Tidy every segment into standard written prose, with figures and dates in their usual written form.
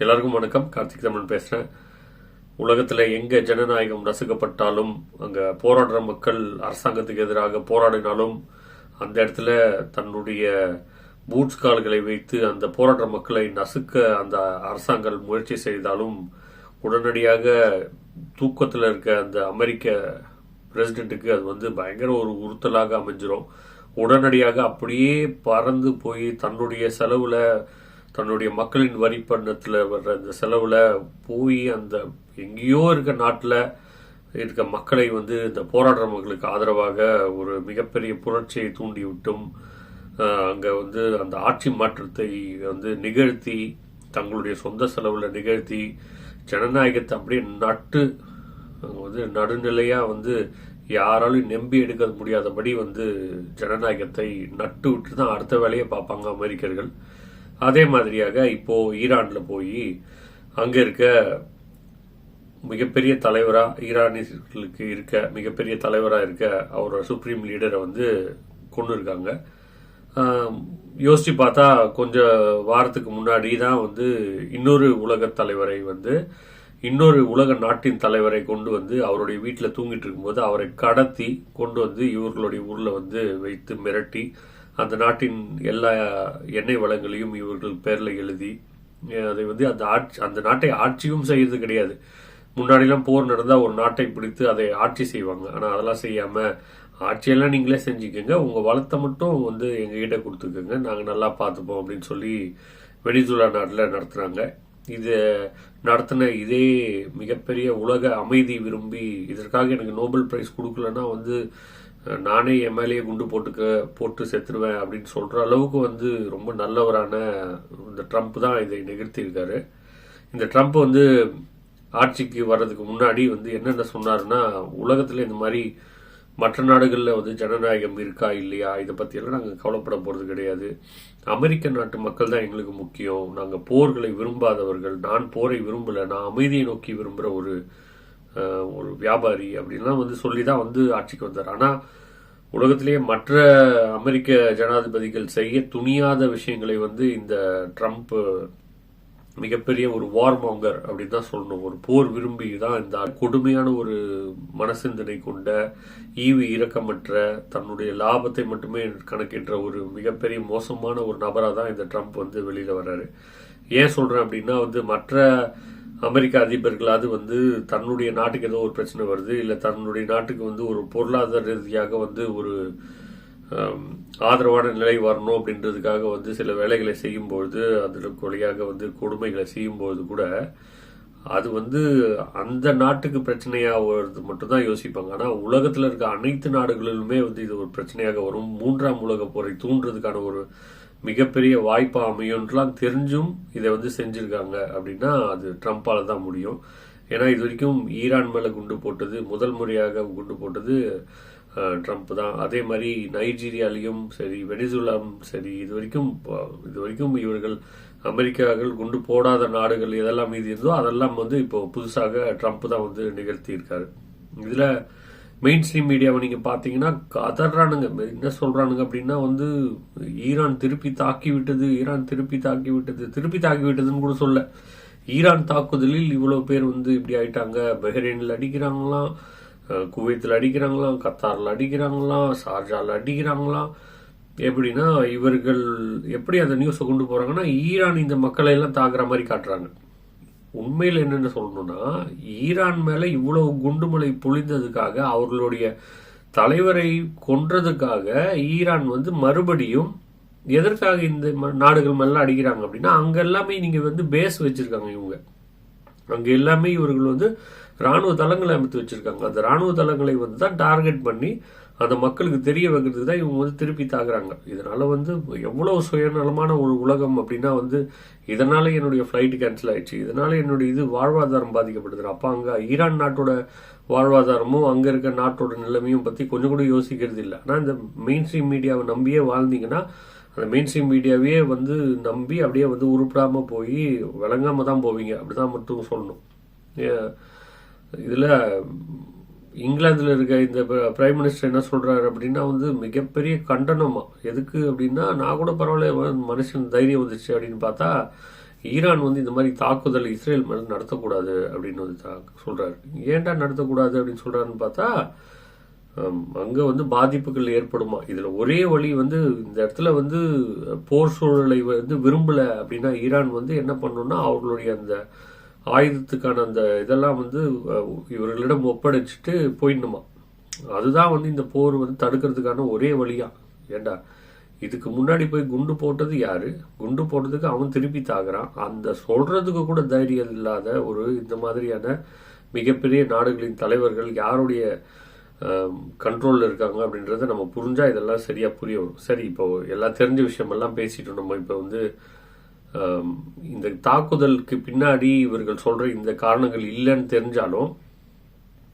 எல்லாருக்கும் வணக்கம். கார்த்திக் தமிழ் பேசுறேன். உலகத்துல எங்க ஜனநாயகம் நசுக்கப்பட்டாலும், அங்க போராடுற மக்கள் அரசாங்கத்துக்கு எதிராக போராடினாலும், அந்த இடத்துல தன்னுடைய பூட்ஸ் கால்களை வைத்து அந்த போராடுற மக்களை நசுக்க அந்த அரசாங்கம் முயற்சி செய்தாலும், உடனடியாக தூக்கத்தில் இருக்க அந்த அமெரிக்க பிரசிடென்ட்டுக்கு அது பயங்கர ஒரு உறுத்தலாக அமைஞ்சிரும். உடனடியாக அப்படியே பறந்து போய் தன்னுடைய செலவுல, தன்னுடைய மக்களின் வரி பணத்தில் வர்ற அந்த செலவுல போய் அந்த எங்கேயோ இருக்க நாட்டில் இருக்க மக்களை இந்த போராடுற மக்களுக்கு ஆதரவாக ஒரு மிகப்பெரிய புரட்சியை தூண்டிவிட்டும் அங்க அந்த ஆட்சி மாற்றத்தை நிகழ்த்தி, தங்களுடைய சொந்த செலவுல நிகழ்த்தி, ஜனநாயகத்தை அப்படியே நட்டு நடுநிலையா யாராலும் நம்பி எடுக்க முடியாதபடி ஜனநாயகத்தை நட்டு விட்டு தான் அடுத்த வேலையை பார்ப்பாங்க அமெரிக்கர்கள். அதே மாதிரியாக இப்போ ஈரான்ல போய் அங்க இருக்க மிகப்பெரிய தலைவரா, ஈரானியர்களுக்கு இருக்க மிகப்பெரிய தலைவரா இருக்க அவரோட சுப்ரீம் லீடரை கொண்டு இருக்காங்க. யோசிச்சு பார்த்தா கொஞ்சம் வாரத்துக்கு முன்னாடி தான் இன்னொரு உலக தலைவரை இன்னொரு உலக நாட்டின் தலைவரை கொண்டு அவருடைய வீட்டில் தூங்கிட்டு இருக்கும்போது அவரை கடத்தி கொண்டு இவர்களுடைய ஊர்ல வைத்து மிரட்டி அந்த நாட்டின் எல்லா எண்ணெய் வளங்களையும் இவர்கள் பேர்ல எழுதி அதை அந்த நாட்டை ஆட்சியும் செய்யறது கிடையாது. முன்னாடிலாம் போர் நடந்தா ஒரு நாட்டை பிடித்து அதை ஆட்சி செய்வாங்க. ஆனா அதெல்லாம் செய்யாம, ஆட்சியெல்லாம் நீங்களே செஞ்சுக்கோங்க, உங்க வளத்தை மட்டும் எங்ககிட்ட கொடுத்துக்கோங்க, நாங்க நல்லா பார்த்துப்போம் அப்படின்னு சொல்லி வெனிசுலா நாட்டில் நடத்துறாங்க. இது நடத்தின இதே மிகப்பெரிய உலக அமைதி விரும்பி, இதற்காக எனக்கு நோபல் பிரைஸ் கொடுக்கலன்னா நானே என் மேலேயே குண்டு போட்டு செத்துருவேன் அப்படின்னு சொல்ற அளவுக்கு ரொம்ப நல்லவரான இந்த ட்ரம்ப் தான் இதை நிகழ்த்தியிருக்காரு. இந்த ட்ரம்ப் ஆட்சிக்கு வர்றதுக்கு முன்னாடி என்னென்ன சொன்னாருன்னா, உலகத்துல இந்த மாதிரி மற்ற நாடுகளில் ஜனநாயகம் இருக்கா இல்லையா, இதை பத்தி எல்லாம் நாங்கள் கவலைப்பட போறது கிடையாது, அமெரிக்க நாட்டு மக்கள் தான் எங்களுக்கு முக்கியம், நாங்க போர்களை விரும்பாதவர்கள், நான் போரை விரும்பல, நான் அமைதியை நோக்கி விரும்புற ஒரு வியாபாரி அப்படின்லாம் சொல்லிதான் ஆட்சிக்கு வந்தார். ஆனா உலகத்திலேயே மற்ற அமெரிக்க ஜனாதிபதிகள் செய்ய துணியாத விஷயங்களை இந்த ட்ரம்ப் மிகப்பெரிய ஒரு வார் மாங்கர் அப்படின்னு தான் சொல்லணும். ஒரு போர் விரும்பி தான் இந்த கொடுமையான ஒரு மனசிந்தனை கொண்ட, ஈவு இரக்கமற்ற, தன்னுடைய லாபத்தை மட்டுமே கணக்கின்ற ஒரு மிகப்பெரிய மோசமான ஒரு நபராக தான் இந்த ட்ரம்ப் வெளியில வர்றாரு. ஏன் சொல்றேன் அப்படின்னா, மற்ற அமெரிக்க அதிபர்களாவது தன்னுடைய நாட்டுக்கு ஏதோ ஒரு பிரச்சனை வருது, இல்ல தன்னுடைய நாட்டுக்கு ஒரு பொருளாதார ரீதியாக ஒரு ஆதரவான நிலை வரணும் அப்படின்றதுக்காக சில வேலைகளை செய்யும் பொழுது, அதற்கு வழியாக கொடுமைகளை செய்யும் பொழுது கூட அது அந்த நாட்டுக்கு பிரச்சனையா வருது மட்டும்தான் யோசிப்பாங்க. ஆனா உலகத்துல இருக்க அனைத்து நாடுகளிலுமே இது ஒரு பிரச்சனையாக வரும். 3ஆம் உலக போரை தூண்டுறதுக்கான ஒரு மிகப்பெரிய வாய்ப்பா அமையும்லாம் தெரிஞ்சும் இதை செஞ்சிருக்காங்க அப்படின்னா அது ட்ரம்பால தான் முடியும். ஏன்னா இது வரைக்கும் ஈரான் மேல குண்டு போட்டது, முதல் முறையாக குண்டு போட்டது ட்ரம்ப் தான். அதே மாதிரி நைஜீரியாலையும் சரி, வெனிசுலாவும் சரி, இது வரைக்கும் இவர்கள் அமெரிக்காக்கள் குண்டு போடாத நாடுகள் எதெல்லாம் மீதி இருந்தோ அதெல்லாம் இப்போ புதுசாக ட்ரம்ப் தான் நிகழ்த்தி இருக்காரு. இதுல மெயின் ஸ்ட்ரீம் மீடியாவை நீங்க பாத்தீங்கன்னா கதறானுங்க. என்ன சொல்றானுங்க அப்படின்னா, ஈரான் திருப்பி தாக்கி விட்டது, ஈரான் திருப்பி தாக்கி விட்டதுன்னு கூட சொல்ல, ஈரான் தாக்குதலில் இவ்வளவு பேர் இப்படி ஆயிட்டாங்க, பஹ்ரைன்ல அடிக்கிறாங்களாம், குவைத்தில் அடிக்கிறாங்களாம், கத்தார்ல அடிக்கிறாங்களாம், ஷார்ஜால அடிக்கிறாங்களாம். எப்படின்னா இவர்கள் எப்படி அந்த நியூஸை கொண்டு போறாங்கன்னா, ஈரான் இந்த மக்களை எல்லாம் தாக்குற மாதிரி காட்டுறாங்க. உண்மையில் என்னென்ன சொல்லணும்னா, ஈரான் மேல இவ்வளவு குண்டுமலை பொழிந்ததுக்காக, அவர்களுடைய தலைவரை கொன்றதுக்காக ஈரான் மறுபடியும் எதற்காக இந்த நாடுகள் மேல அடிக்கிறாங்க அப்படின்னா, அங்க எல்லாமே நீங்க பேஸ் வச்சிருக்காங்க. இவங்க அங்க எல்லாமே இவர்கள் ராணுவ தளங்களை அமைத்து வச்சிருக்காங்க. அந்த ராணுவ தளங்களை தான் டார்கெட் பண்ணி அந்த மக்களுக்கு தெரிய வைக்கிறதுக்கு தான் இவங்க திருப்பி தாக்குறாங்க. இதனால எவ்வளவு சுயநலமான ஒரு உலகம் அப்படின்னா, இதனால என்னுடைய ஃபிளைட் கேன்சல் ஆயிடுச்சு, இதனால என்னுடைய வாழ்வாதாரம் பாதிக்கப்படுது. அப்ப அங்க ஈரான் நாட்டோட வாழ்வாதாரமும் அங்க இருக்க நாட்டோட நிலைமையும் பத்தி கொஞ்சம் கூட யோசிக்கிறது இல்லை. ஆனா இந்த மெயின் ஸ்ட்ரீம் மீடியாவை நம்பியே வாழ்ந்தீங்கன்னா, அந்த மெயின் ஸ்ட்ரீம் மீடியாவே நம்பி அப்படியே உருப்படாம போய் விளங்காம தான் போவீங்க. அப்படிதான் மட்டும் சொல்லணும். இதுல இங்கிலாந்துல இருக்க இந்த பிரைம் மினிஸ்டர் என்ன சொல்றாரு அப்படின்னா மிகப்பெரிய கண்டனமா. எதுக்கு அப்படின்னா, நான் கூட பரவாயில்ல மனுஷன் தைரியம் வந்துச்சு அப்படின்னு பார்த்தா, ஈரான் வந்து இந்த மாதிரி தாக்குதல் இஸ்ரேல் மேல நடத்தக்கூடாது அப்படின்னு வந்து சொல்றாரு. ஏன்டா நடத்தக்கூடாது அப்படின்னு சொல்றாருன்னு பார்த்தா, அங்க வந்து பாதிப்புகள் ஏற்படுமா. இதுல ஒரே வழி வந்து இந்த இடத்துல வந்து போர் சூழலை வந்து விரும்பல அப்படின்னா ஈரான் வந்து என்ன பண்ணணும்னா அவர்களுடைய அந்த ஆயுதத்துக்கான அந்த இதெல்லாம் வந்து இவர்களிடம் ஒப்படைச்சிட்டு போயிடணுமா. அதுதான் வந்து இந்த போர் வந்து தடுக்கிறதுக்கான ஒரே வழியா. ஏண்டா இதுக்கு முன்னாடி போய் குண்டு போட்டது யாரு, குண்டு போட்டதுக்கு அவன் திருப்பி தாக்குறான். அந்த சொல்றதுக்கு கூட தைரியம் இல்லாத ஒரு இந்த மாதிரியான மிகப்பெரிய நாடுகளின் தலைவர்கள் யாருடைய கண்ட்ரோல்ல இருக்காங்க அப்படின்றத நம்ம புரிஞ்சா இதெல்லாம் சரியா புரிய வரும். சரி, இப்போ எல்லாம் தெரிஞ்ச விஷயமெல்லாம் பேசிட்டோம். நம்ம இப்போ வந்து இந்த தாக்குதலுக்கு பின்னாடி இவர்கள் சொல்ற இந்த காரணங்கள் இல்லைன்னு தெரிஞ்சாலும்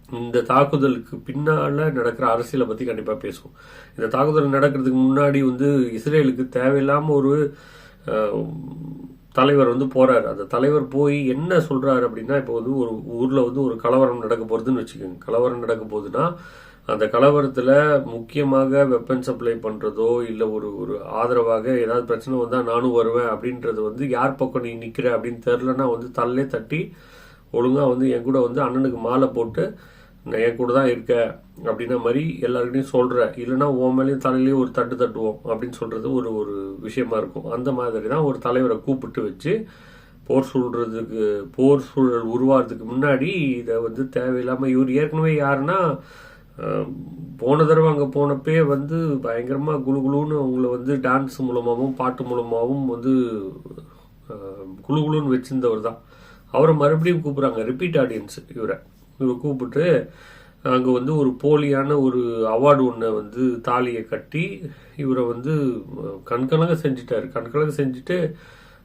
இந்த தாக்குதலுக்கு பின்னால நடக்கிற அரசியலை பத்தி கண்டிப்பா பேசுவோம். இந்த தாக்குதல் நடக்கிறதுக்கு முன்னாடி வந்து இஸ்ரேலுக்கு தேவையில்லாம ஒரு தலைவர் வந்து போறாரு. அந்த தலைவர் போய் என்ன சொல்றாரு அப்படின்னா, இப்போ வந்து ஒரு ஊர்ல வந்து ஒரு கலவரம் நடக்க போறதுன்னு வச்சுக்கோங்க. கலவரம் நடக்க போகுதுன்னா அந்த கலவரத்துல முக்கியமாக வெப்பன் சப்ளை பண்றதோ இல்ல ஒரு ஒரு ஆதரவாக ஏதாவது பிரச்சனை வந்தா நானும் வருவேன் அப்படின்றது வந்து யார் பக்கம் நீ நிக்கிற அப்படின்னு தெரிலன்னா வந்து தல்லே தட்டி ஒழுங்கா வந்து என் கூட வந்து அண்ணனுக்கு மாலை போட்டு என் கூட தான் இருக்க அப்படின்னா மாதிரி எல்லாருக்கிட்டையும் சொல்ற, இல்லைன்னா உன் மேலேயும் தலையிலேயும் ஒரு தட்டு தட்டுவோம் அப்படின்னு சொல்றது ஒரு ஒரு விஷயமா இருக்கும். அந்த மாதிரி தான் ஒரு தலைவரை கூப்பிட்டு வச்சு போர் சூழல் உருவாகிறதுக்கு முன்னாடி இதை வந்து தேவையில்லாம இவர் ஏற்கனவே யாருன்னா போன தடவை அங்கே போனப்பே வந்து பயங்கரமா குழுன்னு அவங்கள வந்து டான்ஸ் மூலமாகவும் பாட்டு மூலமாகவும் வந்து குழுன்னு வச்சிருந்தவர் தான். அவரை மறுபடியும் கூப்பிடுறாங்க, ரிப்பீட் ஆடியன்ஸ். இவரை கூப்பிட்டு அங்கே வந்து ஒரு போலியான ஒரு அவார்டு ஒன்றை வந்து தாலியை கட்டி இவரை வந்து கண்கலங்க செஞ்சுட்டாரு. கண்கலங்க செஞ்சுட்டு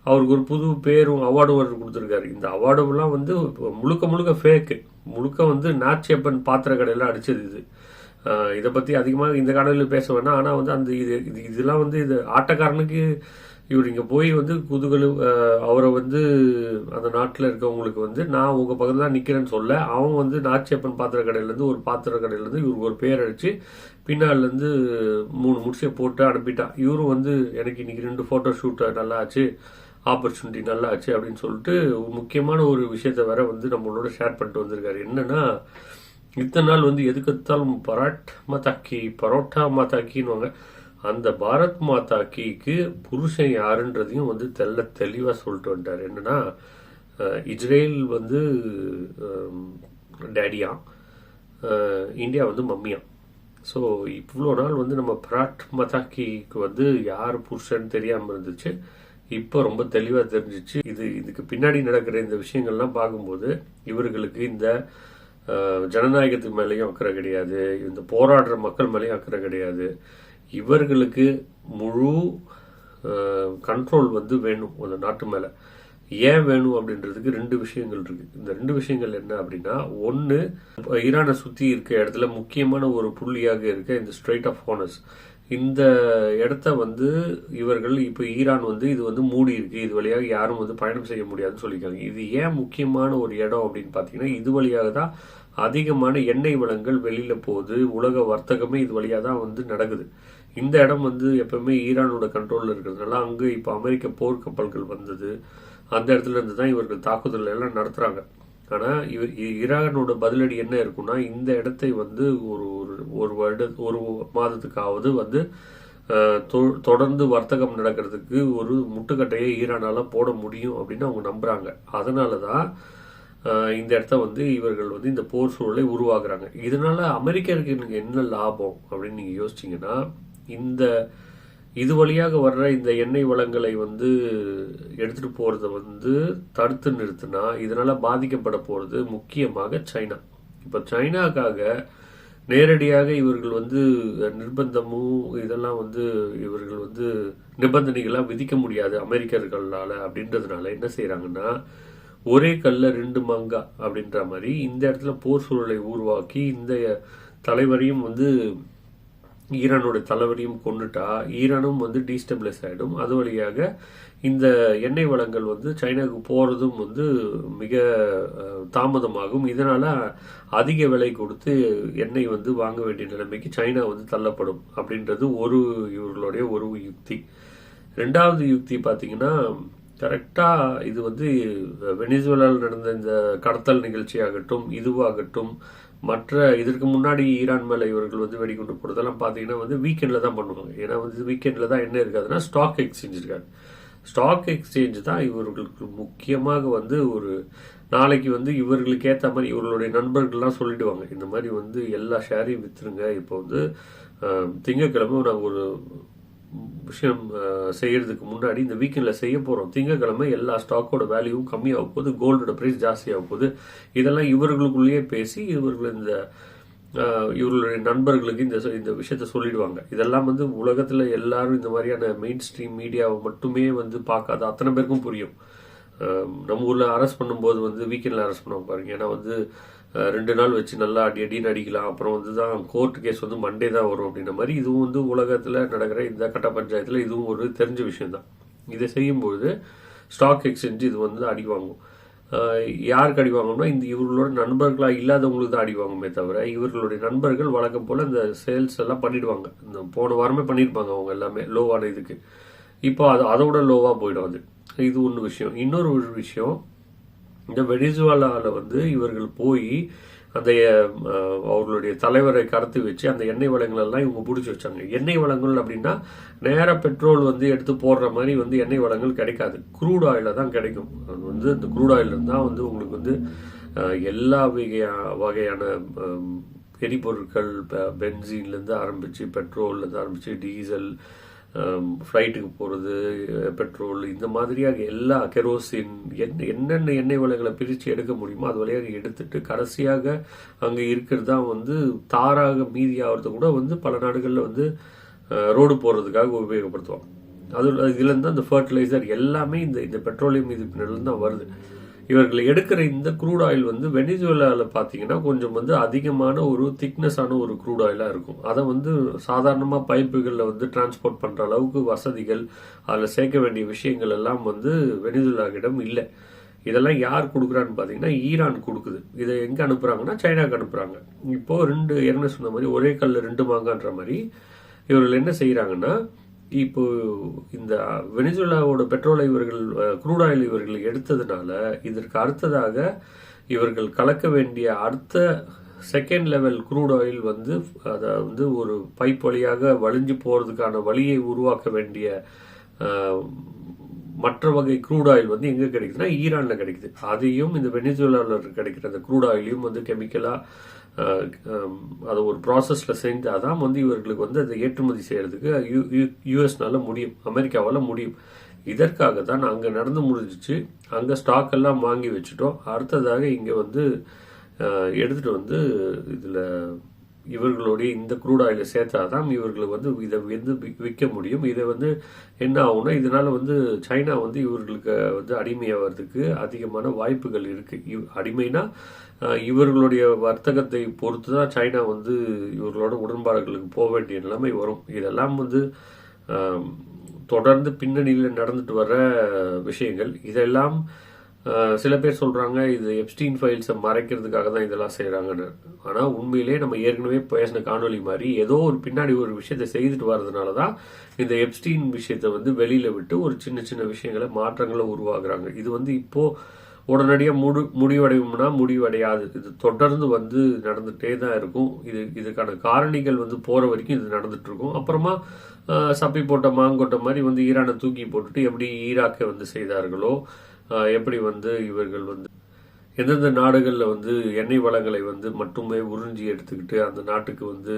அவருக்கு ஒரு புது பேரும் அவார்டும் கொடுத்துருக்காரு. இந்த அவார்டுலாம் வந்து முழுக்க ஃபேக்கு, முழுக்க வந்து நாச்சியப்பன் பாத்திர கடையில் அடிச்சது. இதை பற்றி அதிகமாக இந்த காலையில் பேச வேணாம். ஆனால் வந்து அந்த இதெல்லாம் வந்து இது ஆட்டக்காரனுக்கு இவர் இங்கே போய் வந்து அவரை வந்து அந்த நாட்டில் இருக்கவங்களுக்கு வந்து நான் உங்கள் பக்கத்தில் தான் நிற்கிறேன்னு சொல்ல, அவன் வந்து நாச்சியப்பன் பாத்திர கடையிலேருந்து ஒரு பாத்திர கடையிலேருந்து இவருக்கு ஒரு பேர் அடிச்சு பின்னாலேருந்து 3 முடிச்சை போட்டு அனுப்பிட்டான். இவரும் வந்து எனக்கு இன்னைக்கு 2 ஃபோட்டோ ஷூட் நல்லா ஆச்சு, ஆப்பர்ச்சுனிட்டி நல்லா ஆச்சு அப்படின்னு சொல்லிட்டு முக்கியமான ஒரு விஷயத்த வேற வந்து நம்மளோட ஷேர் பண்ணிட்டு வந்திருக்காரு. என்னன்னா, இத்தனை நாள் வந்து எதுக்கத்தாலும் பரோட்டா மாதாக்கின்னு அந்த பாரத் மாதாக்கிக்கு புருஷன் யாருன்றதையும் வந்து தெளிவா சொல்லிட்டு வந்துட்டாரு. என்னன்னா, இஸ்ரேல் வந்து டேடியா, இந்தியா வந்து மம்மியா. ஸோ இவ்வளோ நாள் வந்து நம்ம பராட் மாதாக்கிக்கு வந்து யார் புருஷன் தெரியாமல் இருந்துச்சு. இப்போ ரொம்ப தெளிவாக தெரிஞ்சிச்சு. இதுக்கு பின்னாடி நடக்கிற இந்த விஷயங்கள்லாம் பார்க்கும்போது இவர்களுக்கு இந்த ஜனநாயகத்துக்கு மேலேயும் அக்கறை கிடையாது, இந்த போராடுற மக்கள் மேலேயும் அக்கறை கிடையாது. இவர்களுக்கு முழு கண்ட்ரோல் வந்து வேணும் அந்த நாட்டு மேலே. ஏன் வேணும் அப்படின்றதுக்கு 2 விஷயங்கள் இருக்கு. இந்த 2 விஷயங்கள் என்ன அப்படின்னா, ஒன்று, ஈரானை சுற்றி இருக்க இடத்துல முக்கியமான ஒரு புள்ளியாக இருக்க இந்த ஸ்ட்ரெய்ட் ஆஃப் ஹார்மஸ், இந்த இடத்த வந்து இவர்கள் இப்போ ஈரான் வந்து இது வந்து மூடி இருக்கு, இது வழியாக யாரும் வந்து பயணம் செய்ய முடியாதுன்னு சொல்லியிருக்காங்க. இது ஏன் முக்கியமான ஒரு இடம் அப்படின்னு பார்த்தீங்கன்னா, இது வழியாக தான் அதிகமான எண்ணெய் வளங்கள் வெளியில போகுது. உலக வர்த்தகமே இது வழியாக தான் வந்து நடக்குது. இந்த இடம் வந்து எப்பவுமே ஈரானோட கண்ட்ரோல்ல இருக்கிறதுனால அங்கே இப்போ அமெரிக்க போர்க்கப்பல்கள் வந்தது. அந்த இடத்துல இருந்து தான் இவர்கள் தாக்குதல் எல்லாம் நடத்துறாங்க. ஆனா ஈரானோட பதிலடி என்ன இருக்குன்னா, இந்த இடத்தை வந்து ஒரு மாதத்துக்காவது வந்து தொடர்ந்து வர்த்தகம் நடக்கிறதுக்கு ஒரு முட்டுக்கட்டையை ஈரானால போட முடியும் அப்படின்னு அவங்க நம்புறாங்க. அதனாலதான் இந்த இடத்த வந்து இவர்கள் வந்து இந்த போர் சூழலை உருவாக்குறாங்க. இதனால அமெரிக்கருக்கு என்ன லாபம் அப்படின்னு நீங்க யோசிச்சீங்கன்னா, இது வழியாக வர்ற இந்த எண்ணெய் வளங்களை வந்து எடுத்துட்டு போறத வந்து தடுத்து நிறுத்தினா இதனால பாதிக்கப்பட போறது முக்கியமாக சைனா. இப்ப சைனாக்காக நேரடியாக இவர்கள் வந்து நிர்பந்தமும் இதெல்லாம் வந்து இவர்கள் வந்து நிபந்தனைகள்லாம் விதிக்க முடியாது அமெரிக்கர்களால. அப்படின்றதுனால என்ன செய்யறாங்கன்னா, ஒரே கல்ல 2 மாங்கா அப்படின்ற மாதிரி இந்த இடத்துல போர் சூழலை உருவாக்கி இந்த தலைவரையும் வந்து ஈரானோட தலைவரையும் கொண்டுட்டா ஈரானும் வந்து டீஸ்டபிளைஸ் ஆகிடும். அது வழியாக இந்த எண்ணெய் வளங்கள் வந்து சைனாவுக்கு போறதும் வந்து மிக தாமதமாகும். இதனால அதிக விலை கொடுத்து எண்ணெய் வந்து வாங்க வேண்டிய நிலைமைக்கு சைனா வந்து தள்ளப்படும் அப்படின்றது இவர்களுடைய ஒரு யுக்தி. 2வது யுக்தி பார்த்தீங்கன்னா, கரெக்டாக இது வந்து வெனிசுவேலாவில் நடந்த இந்த கடத்தல் நிகழ்ச்சியாகட்டும் இதுவாகட்டும் மற்ற இதற்கு முன்னாடி ஈரான் மேலே இவர்கள் வந்து வெடிகுண்டு போடுறதெல்லாம் பார்த்தீங்கன்னா வந்து வீக்கெண்டில் தான் பண்ணுவாங்க. ஏன்னா வந்து வீக்கெண்டில் தான் என்ன இருக்காதுன்னா ஸ்டாக் எக்ஸ்சேஞ்ச் இருக்காது. ஸ்டாக் எக்ஸ்சேஞ்ச் தான் இவர்களுக்கு முக்கியமாக வந்து ஒரு நாளைக்கு வந்து இவர்களுக்கு ஏற்ற மாதிரி இவர்களுடைய நண்பர்கள்லாம் சொல்லிடுவாங்க, இந்த மாதிரி வந்து எல்லா ஷேரையும் விற்றுருங்க. இப்போ வந்து திங்கக்கிழமை நாங்கள் ஒரு விஷயம் செய்யறதுக்கு முன்னாடி இந்த வீக்கெண்டில் செய்ய போகிறோம். திங்கக்கிழமை எல்லா ஸ்டாக்கோட வேல்யூவும் கம்மியாக போகுது, கோல்டோட ப்ரைஸ் ஜாஸ்தியாக போகுது. இதெல்லாம் இவர்களுக்குள்ளேயே பேசி இவர்கள் இந்த இவர்களுடைய நண்பர்களுக்கு இந்த விஷயத்த சொல்லிடுவாங்க. இதெல்லாம் வந்து உலகத்தில் எல்லாரும் இந்த மாதிரியான மெயின் ஸ்ட்ரீம் மீடியாவை மட்டுமே வந்து பார்க்காத அத்தனை பேருக்கும் புரியும். நம்ம ஊரில் அரெஸ்ட் பண்ணும்போது வந்து வீக்கெண்டில் அரெஸ்ட் பண்ணுவாங்க பாருங்க. ஏன்னா வந்து 2 நாள் வச்சு நல்லா அடின்னு அடிக்கலாம், அப்புறம் வந்து தான் கோர்ட் கேஸ் வந்து மண்டே தான் வரும் அப்படின்ற மாதிரி. இதுவும் வந்து உலகத்தில் நடக்கிற இந்த கட்ட பஞ்சாயத்தில் இதுவும் ஒரு தெரிஞ்ச விஷயம்தான். இதை செய்யும்போது ஸ்டாக் எக்ஸ்சேஞ்ச் இது வந்து அடி வாங்கும். யாருக்கு அடி வாங்கணும்னா இந்த இவர்களோட நண்பர்களாக இல்லாதவங்களுக்கு தான் அடி வாங்குமே தவிர, இவர்களுடைய நண்பர்கள் வழக்கம் போல் இந்த சேல்ஸ் எல்லாம் பண்ணிடுவாங்க. இந்த போன வாரமே பண்ணியிருப்பாங்க அவங்க எல்லாமே லோவான இதுக்கு. இப்போ அதோட லோவாக போயிடும் அது. இது ஒன்று விஷயம். இன்னொரு ஒரு விஷயம், இந்த வெனிசுவேலாவில் வந்து இவர்கள் போய் அந்த அவர்களுடைய தலைவரை கடத்தி வச்சு அந்த எண்ணெய் வளங்கள் எல்லாம் இவங்க பிடிச்சி வச்சாங்க. எண்ணெய் வளங்கள் அப்படின்னா நேராக பெட்ரோல் வந்து எடுத்து போடுற மாதிரி வந்து எண்ணெய் வளங்கள் கிடைக்காது, க்ரூட் ஆயில தான் கிடைக்கும். அது வந்து இந்த க்ரூட் ஆயில் தான் வந்து உங்களுக்கு வந்து எல்லா வகையான எரிபொருட்கள், பென்சின்லேருந்து ஆரம்பித்து பெட்ரோல்லேருந்து ஆரம்பித்து டீசல், ஃப்ளைட்டுக்கு போகிறது, பெட்ரோல், இந்த மாதிரியாக எல்லா கெரோசின் என்னென்ன எண்ணெய் வளங்களை பிரித்து எடுக்க முடியுமோ அது வழியாக எடுத்துட்டு கடைசியாக அங்கே இருக்கிறது தான் வந்து தாராக மீதி ஆகிறது கூட வந்து பல நாடுகளில் வந்து ரோடு போடுறதுக்காக உபயோகப்படுத்துவாங்க. இதுலேருந்து அந்த ஃபர்டிலைசர் எல்லாமே இந்த பெட்ரோலியம் இது பின்னாடிலேருந்து தான் வருது. இவர்கள் எடுக்கிற இந்த க்ரூட் ஆயில் வந்து வெனிசுவேலாவில் பார்த்தீங்கன்னா கொஞ்சம் வந்து அதிகமான ஒரு திக்னஸான ஒரு க்ரூட் ஆயிலாக இருக்கும். அதை வந்து சாதாரணமாக பைப்புகளில் வந்து டிரான்ஸ்போர்ட் பண்ணுற அளவுக்கு வசதிகள், அதில் சேர்க்க வேண்டிய விஷயங்கள் எல்லாம் வந்து வெனிசுவேலாவிடம் இல்லை. இதெல்லாம் யார் கொடுக்குறான்னு பார்த்தீங்கன்னா ஈரான் கொடுக்குது. இதை எங்கே அனுப்புகிறாங்கன்னா சைனாக்கு அனுப்புகிறாங்க. இப்போது என்ன சொன்ன மாதிரி ஒரே கல் 2 மாங்கான்ற மாதிரி இவர்கள் என்ன செய்கிறாங்கன்னா, இப்போ இந்த வெனிசுவேலாவோட பெட்ரோலை இவர்கள் க்ரூட் ஆயில் இவர்கள் எடுத்ததுனால இதற்கு அடுத்ததாக இவர்கள் கலக்க வேண்டிய அடுத்த செகண்ட் லெவல் க்ரூட் ஆயில் வந்து அதை வந்து ஒரு பைப் வழியாக வழிஞ்சு போகிறதுக்கான வழியை உருவாக்க வேண்டிய மற்ற வகை க்ரூட் ஆயில் வந்து எங்கே கிடைக்குதுன்னா ஈரானில் கிடைக்குது. அதையும் இந்த வெனிசுவேலாவில் கிடைக்கிற அந்த க்ரூட் ஆயிலையும் வந்து கெமிக்கலாக அதை ஒரு ப்ராசஸில் செஞ்சாதான் வந்து இவர்களுக்கு வந்து அதை ஏற்றுமதி செய்யறதுக்கு யூஎஸ்னால முடியும், அமெரிக்காவால் முடியும். இதற்காக தான் அங்கே நடந்து முடிஞ்சிச்சு. அங்கே ஸ்டாக் எல்லாம் வாங்கி வச்சுட்டோம். அடுத்ததாக இங்கே வந்து எடுத்துகிட்டு வந்து இதில் இவர்களுடைய இந்த க்ரூட் ஆயிலை சேர்த்தாதான் இவர்களுக்கு வந்து இதை வந்து விற்க முடியும். இதை வந்து என்ன ஆகும்னா இதனால வந்து சைனா வந்து இவர்களுக்கு வந்து அடிமையாகிறதுக்கு அதிகமான வாய்ப்புகள் இருக்கு. அடிமைனா இவர்களுடைய வர்த்தகத்தை பொறுத்து தான் சைனா வந்து இவர்களோட உடன்பாடுகளுக்கு போக வேண்டிய நிலைமை வரும். இதெல்லாம் வந்து தொடர்ந்து பின்னணியில் நடந்துட்டு வர விஷயங்கள். இதெல்லாம் சில பேர் சொல்றாங்க இது எப்ஸ்டீன் ஃபைல்ஸை மறைக்கிறதுக்காக தான் இதெல்லாம் செய்யறாங்கன்னு. ஆனா உண்மையிலே நம்ம ஏற்கனவே பேசின காணொலி மாதிரி ஏதோ ஒரு பின்னாடி ஒரு விஷயத்தை செய்துட்டு வர்றதுனால தான் இந்த எப்ஸ்டீன் விஷயத்தை வந்து வெளியில விட்டு ஒரு சின்ன சின்ன விஷயங்களை மாற்றங்களை உருவாக்குறாங்க. இது வந்து இப்போ உடனடியாக முடிவடையும்னா முடிவடையாது. இது தொடர்ந்து வந்து நடந்துட்டே தான் இருக்கும். இதுக்கான காரணிகள் வந்து போற வரைக்கும் இது நடந்துட்டு இருக்கும். அப்புறமா சப்பி போட்ட மாங்கொட்டை மாதிரி வந்து ஈரானை தூக்கி போட்டுட்டு எப்படி ஈராக்கை வந்து செய்தார்களோ, எப்படி வந்து இவர்கள் வந்து எந்தெந்த நாடுகளில் வந்து எண்ணெய் வளங்களை வந்து மட்டுமே உறிஞ்சி எடுத்துக்கிட்டு அந்த நாட்டுக்கு வந்து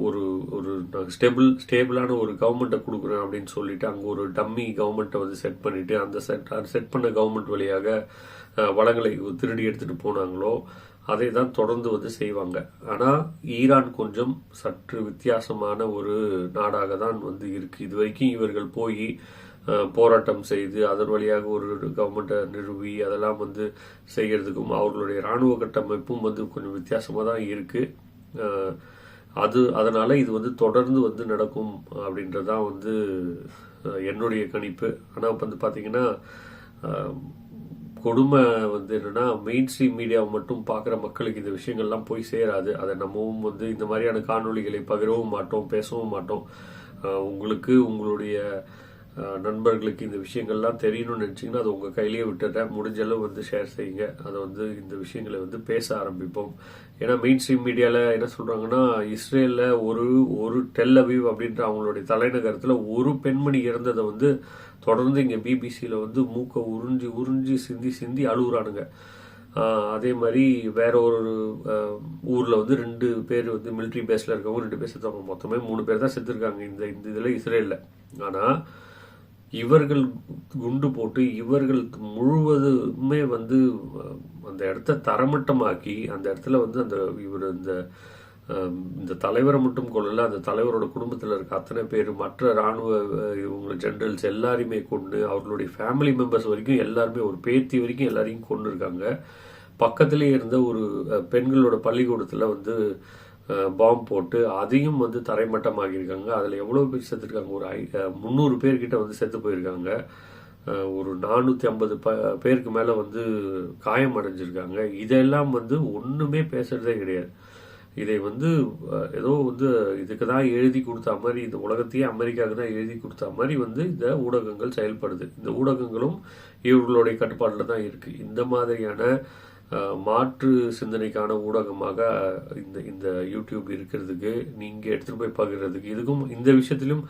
ஒரு ஒரு ஸ்டேபிளான ஒரு கவர்மெண்ட்டை கொடுக்குறேன் அப்படின்னு சொல்லிட்டு அங்கே ஒரு டம்மி கவர்மெண்ட்டை வந்து செட் பண்ணிட்டு அந்த செட் பண்ண கவர்மெண்ட் வழியாக வளங்களை திருடி எடுத்துட்டு போனாங்களோ அதை தான் தொடர்ந்து வந்து செய்வாங்க. ஆனால் ஈரான் கொஞ்சம் சற்று வித்தியாசமான ஒரு நாடாக தான் வந்து இருக்கு. இது வரைக்கும் இவர்கள் போய் போராட்டம் செய்து அதன் வழியாக ஒரு கவர்மெண்ட்டை நிறுவி அதெல்லாம் வந்து செய்யறதுக்கும் அவர்களுடைய இராணுவ கட்டமைப்பும் வந்து கொஞ்சம் வித்தியாசமாக தான் இருக்கு. அதனால இது வந்து தொடர்ந்து வந்து நடக்கும் அப்படின்றதான் வந்து என்னுடைய கணிப்பு. ஆனால் வந்து பார்த்தீங்கன்னா கொடுமை வந்து என்னன்னா மெயின் ஸ்ட்ரீம் மீடியாவை மட்டும் பார்க்குற மக்களுக்கு இந்த விஷயங்கள்லாம் போய் சேராது. அதை நம்மவும் வந்து இந்த மாதிரியான காணொலிகளை பகிரவும் மாட்டோம், பேசவும் மாட்டோம். உங்களுக்கு உங்களுடைய நண்பர்களுக்கு இந்த விஷயங்கள்லாம் தெரியணும்னு நினைச்சீங்கன்னா அது உங்க கையிலேயே விட்டுறேன். முடிஞ்ச அளவு வந்து ஷேர் செய்யுங்க. அதை வந்து இந்த விஷயங்களை வந்து பேச ஆரம்பிப்போம். ஏன்னா மெயின் ஸ்ட்ரீம் மீடியால என்ன சொல்றாங்கன்னா, இஸ்ரேல்ல ஒரு டெல் அவீவ் அப்படின்ற அவங்களுடைய தலைநகரத்துல ஒரு பெண்மணி இறந்ததை வந்து தொடர்ந்து இங்க பிபிசியில வந்து மூக்க உறிஞ்சி உறிஞ்சி சிந்தி சிந்தி அழுகுறானுங்க. அதே மாதிரி வேற ஒரு ஊர்ல வந்து 2 பேர் வந்து மிலிட்ரி பேஸ்ல இருக்கவங்க 2 பேர் செத்துவாங்க. மொத்தமே 3 பேர் தான் செத்துருக்காங்க இந்த இதுல இஸ்ரேல்ல. ஆனா இவர்கள் குண்டு போட்டு இவர்கள் முழுவதுமே வந்து அந்த இடத்த தரமட்டமாக்கி அந்த இடத்துல வந்து அந்த இவர் இந்த தலைவரை மட்டும் கொள்ளல, அந்த தலைவரோட குடும்பத்தில் இருக்க அத்தனை பேர் மற்ற ராணுவ இவங்க ஜெனரல்ஸ் எல்லாரையுமே கொண்டு அவர்களுடைய ஃபேமிலி மெம்பர்ஸ் வரைக்கும் எல்லாருமே ஒரு பேத்தி வரைக்கும் எல்லாரையும் கொண்டு இருக்காங்க. பக்கத்திலேயே இருந்த ஒரு பெண்களோட பள்ளிக்கூடத்தில் வந்து பாம்பு போட்டு அதையும் வந்து தரைமட்டமாகியிருக்காங்க. அதில் எவ்வளோ பேர் செத்துருக்காங்க, ஒரு 300 பேர்கிட்ட வந்து செத்து போயிருக்காங்க. ஒரு 450 பேருக்கு மேலே வந்து காயம் அடைஞ்சிருக்காங்க. இதெல்லாம் வந்து ஒன்றுமே பேசுறதே கிடையாது. இதை வந்து ஏதோ வந்து இதுக்கு தான் எழுதி கொடுத்த மாதிரி, இந்த உலகத்தையே அமெரிக்காவுக்கு தான் எழுதி கொடுத்த மாதிரி வந்து இந்த ஊடகங்கள் செயல்படுது. இந்த ஊடகங்களும் இவர்களுடைய கட்டுப்பாட்டில் தான் இருக்கு. இந்த மாதிரியான மாற்று சிந்தனைக்கான ஊடகமாக இந்த யூடியூப் இருக்கிறதுக்கு, நீங்க எடுத்துட்டு போய் பகிர்றதுக்கு, இதுக்கும் இந்த விஷயத்திலும்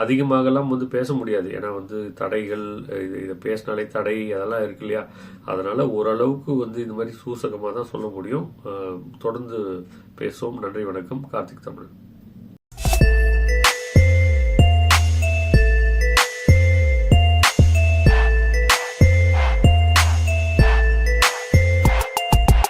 அதிகமாகலாம் வந்து பேச முடியாது. ஏன்னா வந்து தடைகள், இதை பேசினாலே தடை அதெல்லாம் இருக்கு இல்லையா. அதனால ஓரளவுக்கு வந்து இந்த மாதிரி சூசகமாக தான் சொல்ல முடியும். தொடர்ந்து பேசுவோம். நன்றி, வணக்கம். கார்த்திக் தமிழன்.